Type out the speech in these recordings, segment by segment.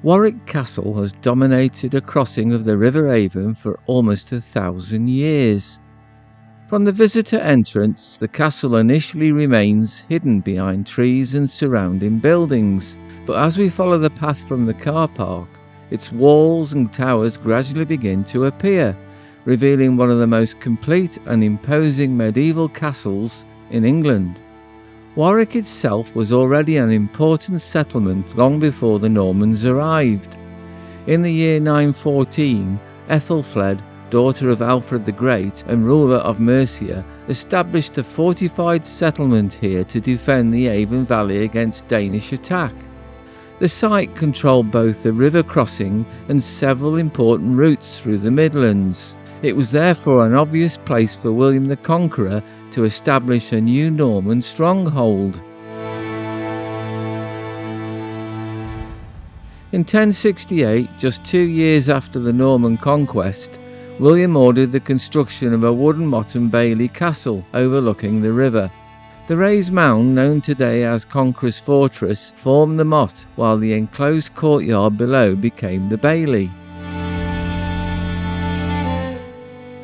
Warwick Castle has dominated a crossing of the River Avon for almost 1,000 years. From the visitor entrance, the castle initially remains hidden behind trees and surrounding buildings, but as we follow the path from the car park, its walls and towers gradually begin to appear, revealing one of the most complete and imposing medieval castles in England. Warwick itself was already an important settlement long before the Normans arrived. In the year 914, Ethelfled, daughter of Alfred the Great and ruler of Mercia, established a fortified settlement here to defend the Avon Valley against Danish attack. The site controlled both the river crossing and several important routes through the Midlands. It was therefore an obvious place for William the Conqueror to establish a new Norman stronghold. In 1068, just 2 years after the Norman conquest, William ordered the construction of a wooden motte-and-bailey castle overlooking the river. The raised mound, known today as Conqueror's Fortress, formed the motte, while the enclosed courtyard below became the bailey.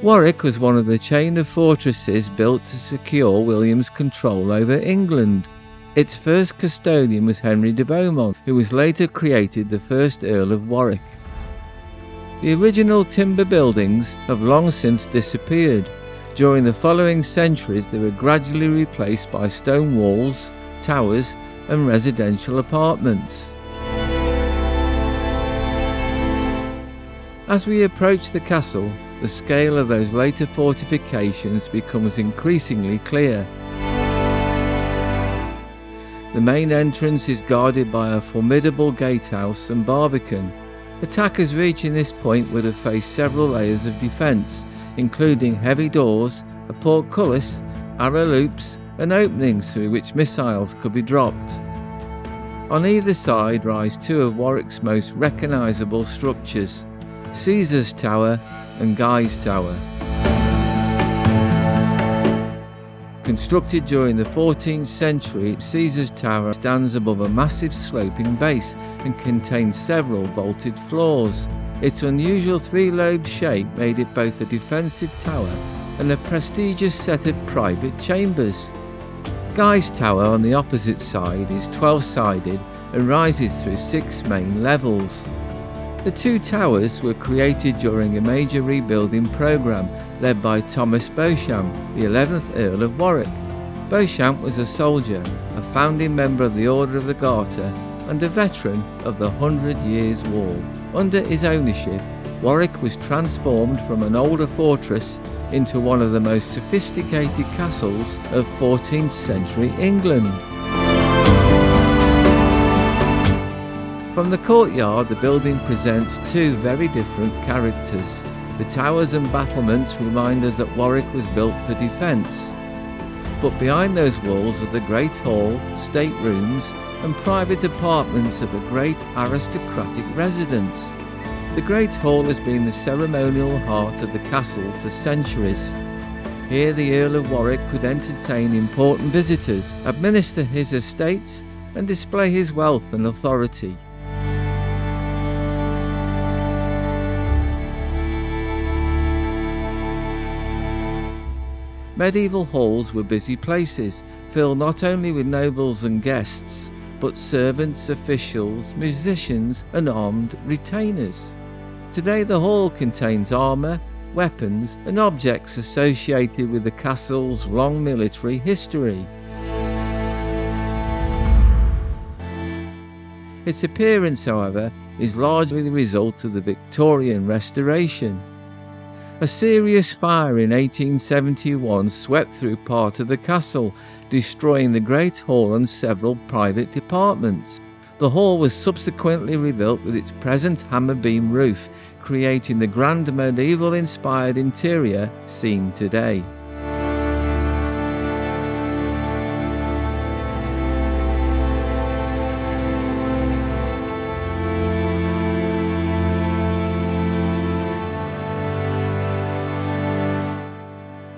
Warwick was one of the chain of fortresses built to secure William's control over England. Its first custodian was Henry de Beaumont, who was later created the first Earl of Warwick. The original timber buildings have long since disappeared. During the following centuries they were gradually replaced by stone walls, towers and residential apartments. As we approach the castle, the scale of those later fortifications becomes increasingly clear. The main entrance is guarded by a formidable gatehouse and barbican. Attackers reaching this point would have faced several layers of defence, including heavy doors, a portcullis, arrow loops and openings through which missiles could be dropped. On either side rise two of Warwick's most recognisable structures, Caesar's Tower and Guy's Tower. Constructed during the 14th century, Caesar's Tower stands above a massive sloping base and contains several vaulted floors. Its unusual three-lobed shape made it both a defensive tower and a prestigious set of private chambers. Guy's Tower on the opposite side is 12-sided and rises through 6 main levels. The two towers were created during a major rebuilding programme led by Thomas Beauchamp, the 11th Earl of Warwick. Beauchamp was a soldier, a founding member of the Order of the Garter and a veteran of the 100 Years' War. Under his ownership, Warwick was transformed from an older fortress into one of the most sophisticated castles of 14th century England. From the courtyard, the building presents two very different characters. The towers and battlements remind us that Warwick was built for defence. But behind those walls are the Great Hall, staterooms and private apartments of a great aristocratic residence. The Great Hall has been the ceremonial heart of the castle for centuries. Here the Earl of Warwick could entertain important visitors, administer his estates and display his wealth and authority. Medieval halls were busy places, filled not only with nobles and guests, but servants, officials, musicians and armed retainers. Today the hall contains armour, weapons and objects associated with the castle's long military history. Its appearance, however, is largely the result of the Victorian restoration. A serious fire in 1871 swept through part of the castle, destroying the Great Hall and several private apartments. The hall was subsequently rebuilt with its present hammer beam roof, creating the grand medieval-inspired interior seen today.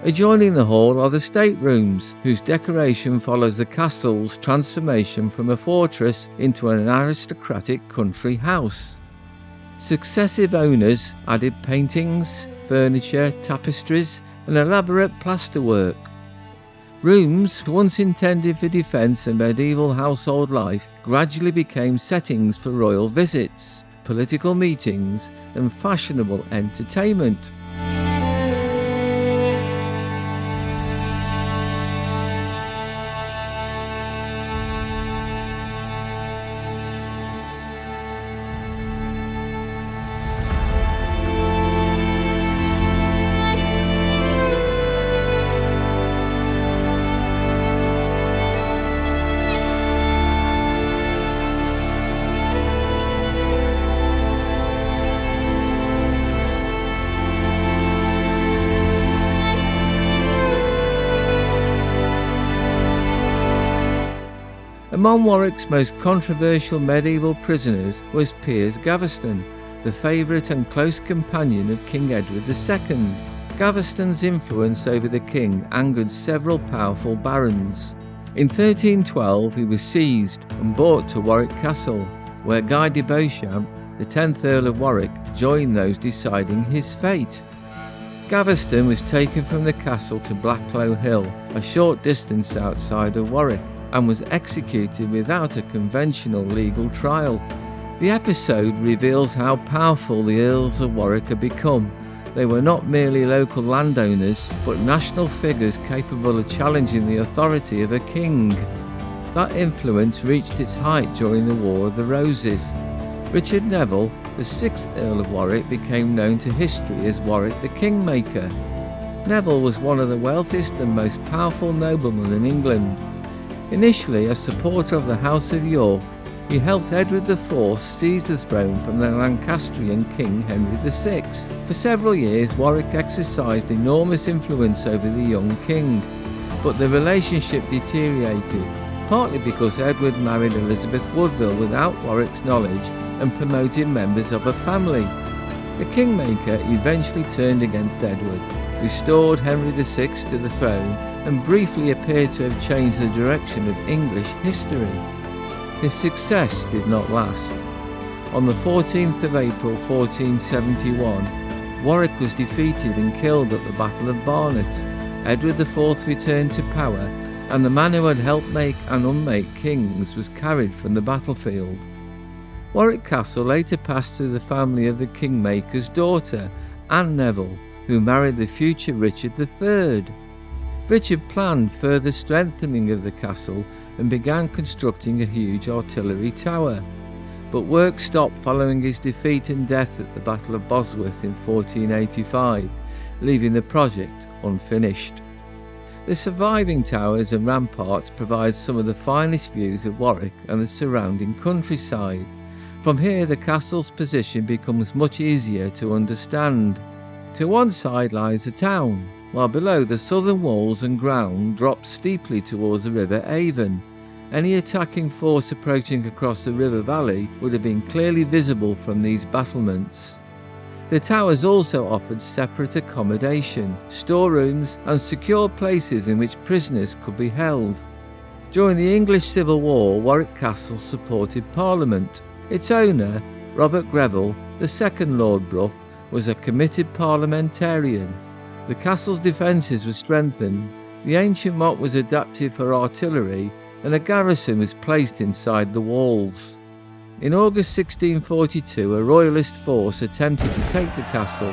A Adjoining the hall are the staterooms, whose decoration follows the castle's transformation from a fortress into an aristocratic country house. Successive owners added paintings, furniture, tapestries, and elaborate plasterwork. Rooms, once intended for defence and medieval household life, gradually became settings for royal visits, political meetings, and fashionable entertainment. Among Warwick's most controversial medieval prisoners was Piers Gaveston, the favourite and close companion of King Edward II. Gaveston's influence over the king angered several powerful barons. In 1312 he was seized and brought to Warwick Castle, where Guy de Beauchamp, the 10th Earl of Warwick, joined those deciding his fate. Gaveston was taken from the castle to Blacklow Hill, a short distance outside of Warwick, and was executed without a conventional legal trial. The episode reveals how powerful the Earls of Warwick had become. They were not merely local landowners, but national figures capable of challenging the authority of a king. That influence reached its height during the War of the Roses. Richard Neville, the 6th Earl of Warwick, became known to history as Warwick the Kingmaker. Neville was one of the wealthiest and most powerful noblemen in England. Initially a supporter of the House of York, he helped Edward IV seize the throne from the Lancastrian King Henry VI. For several years, Warwick exercised enormous influence over the young king, but the relationship deteriorated, partly because Edward married Elizabeth Woodville without Warwick's knowledge and promoted members of her family. The Kingmaker eventually turned against Edward, restored Henry VI to the throne, and briefly appeared to have changed the direction of English history. His success did not last. On the 14th of April 1471, Warwick was defeated and killed at the Battle of Barnet. Edward IV returned to power, and the man who had helped make and unmake kings was carried from the battlefield. Warwick Castle later passed to the family of the Kingmaker's daughter, Anne Neville, who married the future Richard III. Richard planned further strengthening of the castle and began constructing a huge artillery tower, but work stopped following his defeat and death at the Battle of Bosworth in 1485, leaving the project unfinished. The surviving towers and ramparts provide some of the finest views of Warwick and the surrounding countryside. From here the castle's position becomes much easier to understand. To one side lies the town, while below the southern walls and ground drop steeply towards the River Avon. Any attacking force approaching across the river valley would have been clearly visible from these battlements. The towers also offered separate accommodation, storerooms, and secure places in which prisoners could be held. During the English Civil War, Warwick Castle supported Parliament. Its owner, Robert Greville, the second Lord Brooke, was a committed parliamentarian. The castle's defences were strengthened, the ancient motte was adapted for artillery, and a garrison was placed inside the walls. In August 1642, a royalist force attempted to take the castle.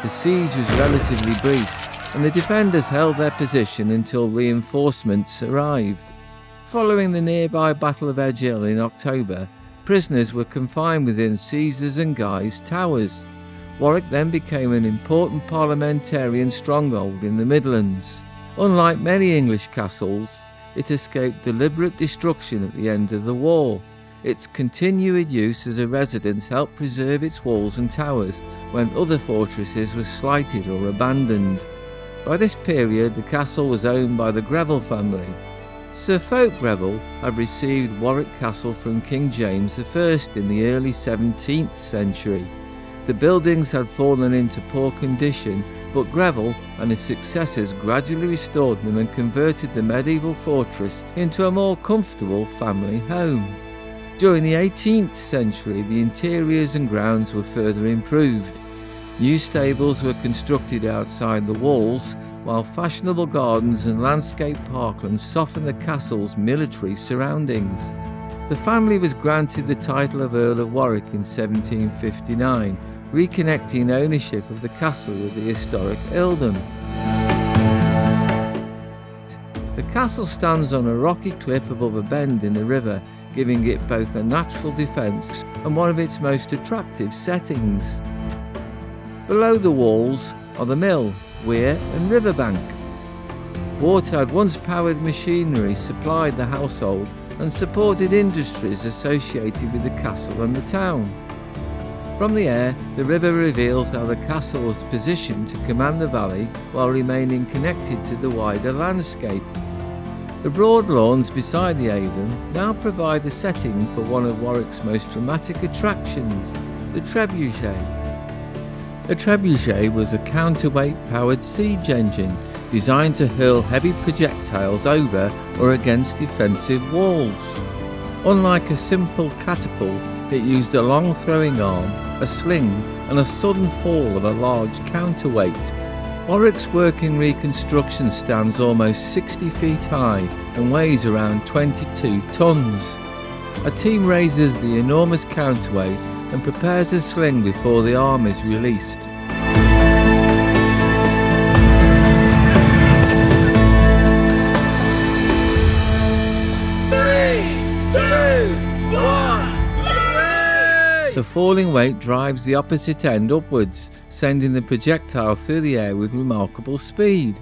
The siege was relatively brief, and the defenders held their position until reinforcements arrived. Following the nearby Battle of Edge Hill in October, prisoners were confined within Caesar's and Guy's towers. Warwick then became an important parliamentarian stronghold in the Midlands. Unlike many English castles, it escaped deliberate destruction at the end of the war. Its continued use as a residence helped preserve its walls and towers when other fortresses were slighted or abandoned. By this period, the castle was owned by the Greville family. Sir Fulk Greville had received Warwick Castle from King James I in the early 17th century. The buildings had fallen into poor condition, but Greville and his successors gradually restored them and converted the medieval fortress into a more comfortable family home. During the 18th century, the interiors and grounds were further improved. New stables were constructed outside the walls, while fashionable gardens and landscape parklands softened the castle's military surroundings. The family was granted the title of Earl of Warwick in 1759, reconnecting ownership of the castle with the historic earldom. The castle stands on a rocky cliff above a bend in the river, giving it both a natural defence and one of its most attractive settings. Below the walls are the mill, weir and riverbank. Water had once powered machinery, supplied the household and supported industries associated with the castle and the town. From the air, the river reveals how the castle was positioned to command the valley while remaining connected to the wider landscape. The broad lawns beside the Avon now provide the setting for one of Warwick's most dramatic attractions, the Trebuchet. A trebuchet was a counterweight-powered siege engine designed to hurl heavy projectiles over or against defensive walls. Unlike a simple catapult, it used a long throwing arm, a sling and a sudden fall of a large counterweight. Warwick's working reconstruction stands almost 60 feet high and weighs around 22 tons. A team raises the enormous counterweight and prepares a sling before the arm is released. The falling weight drives the opposite end upwards, sending the projectile through the air with remarkable speed.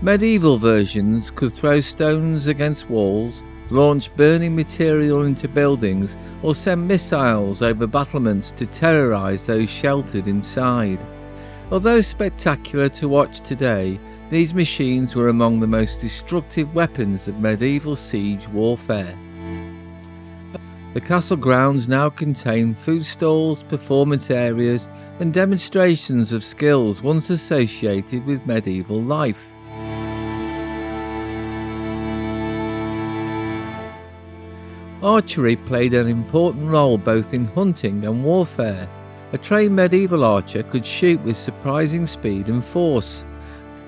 Medieval versions could throw stones against walls, launch burning material into buildings, or send missiles over battlements to terrorise those sheltered inside. Although spectacular to watch today, these machines were among the most destructive weapons of medieval siege warfare. The castle grounds now contain food stalls, performance areas, and demonstrations of skills once associated with medieval life. Archery played an important role both in hunting and warfare. A trained medieval archer could shoot with surprising speed and force.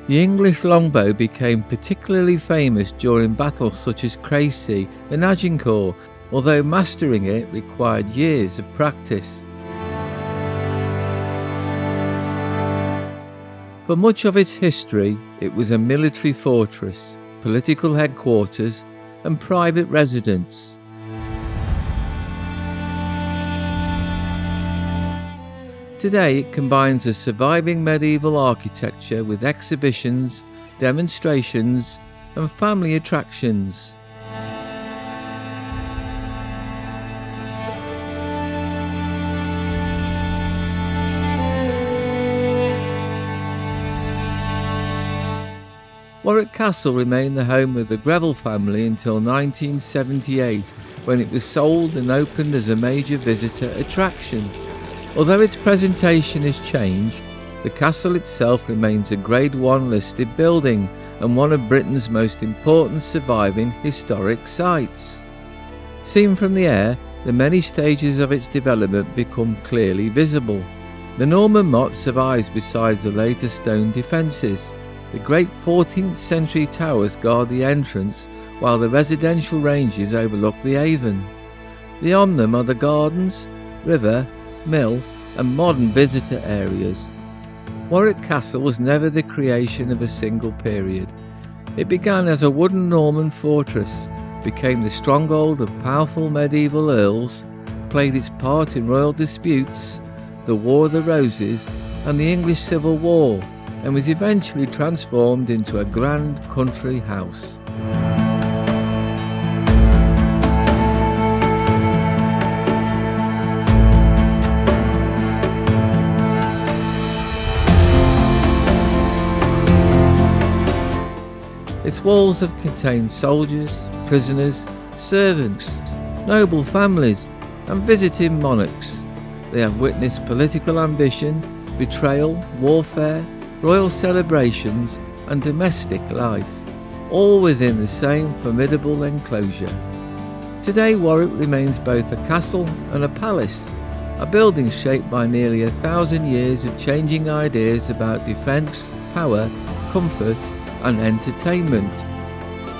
The English longbow became particularly famous during battles such as Crecy and Agincourt, although mastering it required years of practice. For much of its history, it was a military fortress, political headquarters, and private residence. Today it combines a surviving medieval architecture with exhibitions, demonstrations, and family attractions. Warwick Castle remained the home of the Greville family until 1978, when it was sold and opened as a major visitor attraction. Although its presentation has changed, the castle itself remains a Grade 1 listed building and one of Britain's most important surviving historic sites. Seen from the air, the many stages of its development become clearly visible. The Norman motte survives besides the later stone defences. The great 14th century towers guard the entrance, while the residential ranges overlook the Avon. Beyond them are the gardens, river, mill and modern visitor areas. Warwick Castle was never the creation of a single period. It began as a wooden Norman fortress, became the stronghold of powerful medieval earls, played its part in royal disputes, the War of the Roses and the English Civil War, and was eventually transformed into a grand country house. Its walls have contained soldiers, prisoners, servants, noble families and visiting monarchs. They have witnessed political ambition, betrayal, warfare, royal celebrations and domestic life, all within the same formidable enclosure. Today Warwick remains both a castle and a palace, a building shaped by nearly 1,000 years of changing ideas about defence, power, comfort and entertainment.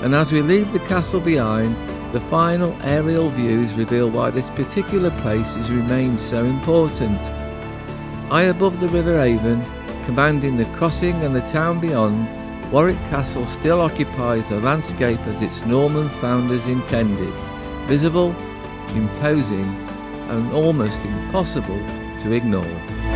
And as we leave the castle behind, the final aerial views reveal why this particular place has remained so important. High above the River Avon, commanding the crossing and the town beyond, Warwick Castle still occupies the landscape as its Norman founders intended, visible, imposing and almost impossible to ignore.